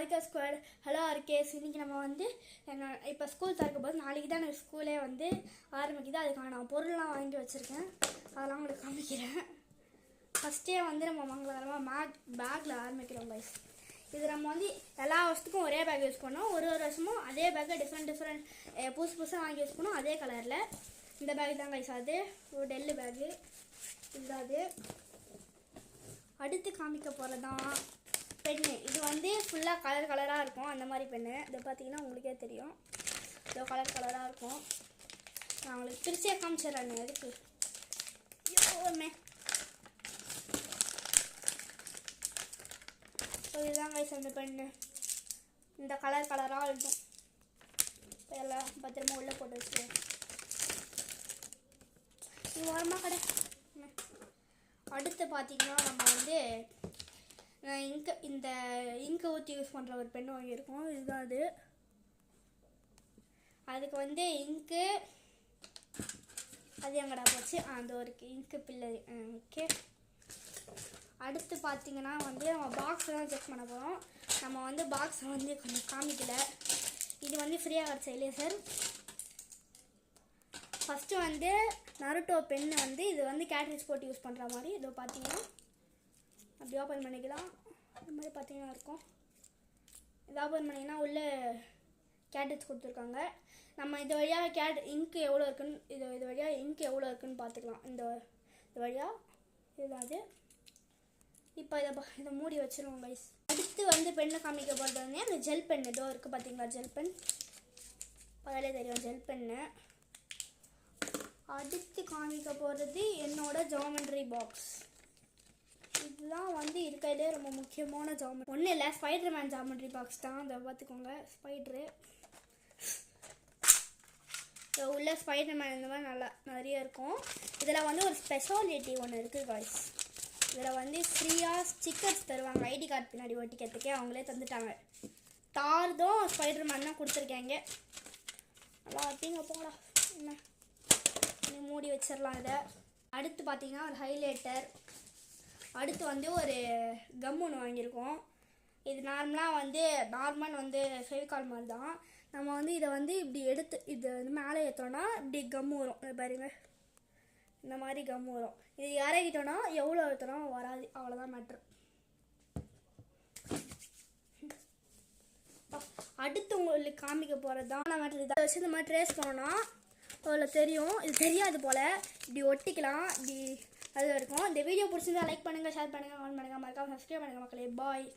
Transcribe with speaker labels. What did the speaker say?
Speaker 1: RK square. Hello ஆர்கேஸ். இன்றைக்கி நம்ம வந்து இப்போ ஸ்கூல் திறக்க போது நாளைக்கு தான் எனக்கு ஸ்கூலே வந்து ஆரம்பிக்குது. அதுக்கான நான் பொருள்லாம் வாங்கி வச்சுருக்கேன். அதெல்லாம் உங்களுக்கு காமிக்கிறேன். ஃபஸ்ட்டே வந்து நம்ம மங்களகரமாக பேக்கில் ஆரம்பிக்கிறோம் கைஸ். இது நம்ம வந்து எல்லா வருஷத்துக்கும் ஒரே பேக் யூஸ் பண்ணோம். ஒரு வருஷமும் அதே பேக்கை டிஃப்ரெண்ட் புதுசாக வாங்கி யூஸ் பண்ணோம். அதே கலரில் இந்த பேக் தான் கைஸ். அது ஒரு டெல்லு பேக்கு. இதுதான் அது. அடுத்து காமிக்க போகிறதான் பென்னு. இது வந்து ஃபுல்லாக கலராக இருக்கும். அந்த மாதிரி பென்னு இதை பார்த்தீங்கன்னா உங்களுக்கே தெரியும். இதோ கலராக இருக்கும். நான் உங்களுக்கு திருச்சியாக காமிச்சிடுறேன். எதுக்கு யோமே. ஸோ இதுதான் கைஸ் அந்த பென்னு. இந்த கலராக இருக்கும். இப்போ எல்லாம் பத்திரமா உள்ளே போட்டு வச்சுருவேன். இது ஓரமாக கடை. அடுத்து பார்த்தீங்கன்னா நம்ம வந்து இந்த இங்கு ஊற்றி யூஸ் பண்ணுற ஒரு பென் வாங்கியிருக்கோம். இதுதான் அது. அதுக்கு வந்து இங்கு அது எங்கடா போச்சு? அந்த ஒரு இங்கு பில்லரி. ஓகே. அடுத்து பார்த்தீங்கன்னா வந்து நம்ம பாக்ஸ் தான் செக் பண்ண போகிறோம். நம்ம வந்து பாக்ஸை வந்து கொஞ்சம் காமிக்கலை. இது வந்து ஃப்ரீயாக கிடச்ச இல்லையா சார்? ஃபஸ்ட்டு வந்து நருட்டோ பென்னு வந்து இது வந்து கேட்ரிட்ஜ் போட்டு யூஸ் பண்ணுற மாதிரி. இதோ பார்த்தீங்கன்னா அப்படி ஓப்பன் பண்ணிக்கலாம். இந்த மாதிரி பார்த்தீங்கன்னா இருக்கும். இது ஓப்பன் பண்ணிங்கன்னா உள்ளே கேட்ரிட்ஜ் கொடுத்துருக்காங்க. நம்ம இது வழியாக இங்கு எவ்வளோ இருக்குன்னு இது வழியாக இங்கு எவ்வளோ இருக்குன்னு பார்த்துக்கலாம். இது வழியாக இதுதான் அது. இப்போ இதை மூடி வச்சுருவோம் கைஸ். அடுத்து வந்து பெண்ணை காமிக்க போகிறது வந்து அந்த ஜெல் பென் ஏதோ இருக்குது பார்த்தீங்களா? ஜெல் பென் அதிலே தெரியும். Gel pen. அடுத்து காமிக்க போகிறது என்னோட ஜாமெண்ட்ரி பாக்ஸ். இதுதான் வந்து இருக்கிறதே ரொம்ப முக்கியமான ஜாமெண்ட்ரி. ஒன்றும் இல்லை, ஸ்பைடர்மேன் ஜாமெண்ட்ரி பாக்ஸ் தான். அதை பார்த்துக்கோங்க. ஸ்பைட்ரு உள்ள ஸ்பைடர்மேன் இந்த மாதிரி நல்லா நிறைய இருக்கும். இதில் வந்து ஒரு ஸ்பெஷாலிட்டி ஒன்று இருக்குது காய்ஸ். இதில் வந்து ஃப்ரீயாக ஸ்டிக்கர்ஸ் தருவாங்க. ஐடி கார்டு பின்னாடி ஒட்டிக்கிறதுக்கே அவங்களே தந்துட்டாங்க. டார்தும் ஸ்பைடர்மேன் தான் கொடுத்துருக்காங்க. நல்லா இருப்பீங்க போங்களா. என்ன மூடி வச்சிடலாம் இதை. அடுத்து பார்த்தீங்கன்னா ஒரு ஹைலைட்டர். அடுத்து வந்து ஒரு கம் ஒன்று வாங்கியிருக்கோம். இது நார்மல் வந்து ஃபெவிகால் மாதிரி தான். நம்ம வந்து இதை வந்து இப்படி எடுத்து இது வந்து மேலே ஏற்றோன்னா இப்படி கம் வரும். இது பாருங்க, இந்த மாதிரி கம் வரும். இது இறக்கிட்டோன்னா எவ்வளோ ஏற்றணும் வராது, அவ்வளோதான் மேட்ரு. அடுத்து உங்களுக்கு காமிக்க போகிறது தான் மேட்ரு. இதை வச்சு இந்த மாதிரி ட்ரேஸ் பண்ணோன்னா அவ்வளோ தெரியும். இது தெரியாது போல் இப்படி ஒட்டிக்கலாம். இப்படி அது இருக்கும். இந்த வீடியோ பிடிச்சிருந்தா லைக் பண்ணுங்கள், ஷேர் பண்ணுங்கள், கமெண்ட் பண்ணுங்கள், மறக்காம சப்ஸ்கிரைப் பண்ணுங்கள் மக்களே. பாய்.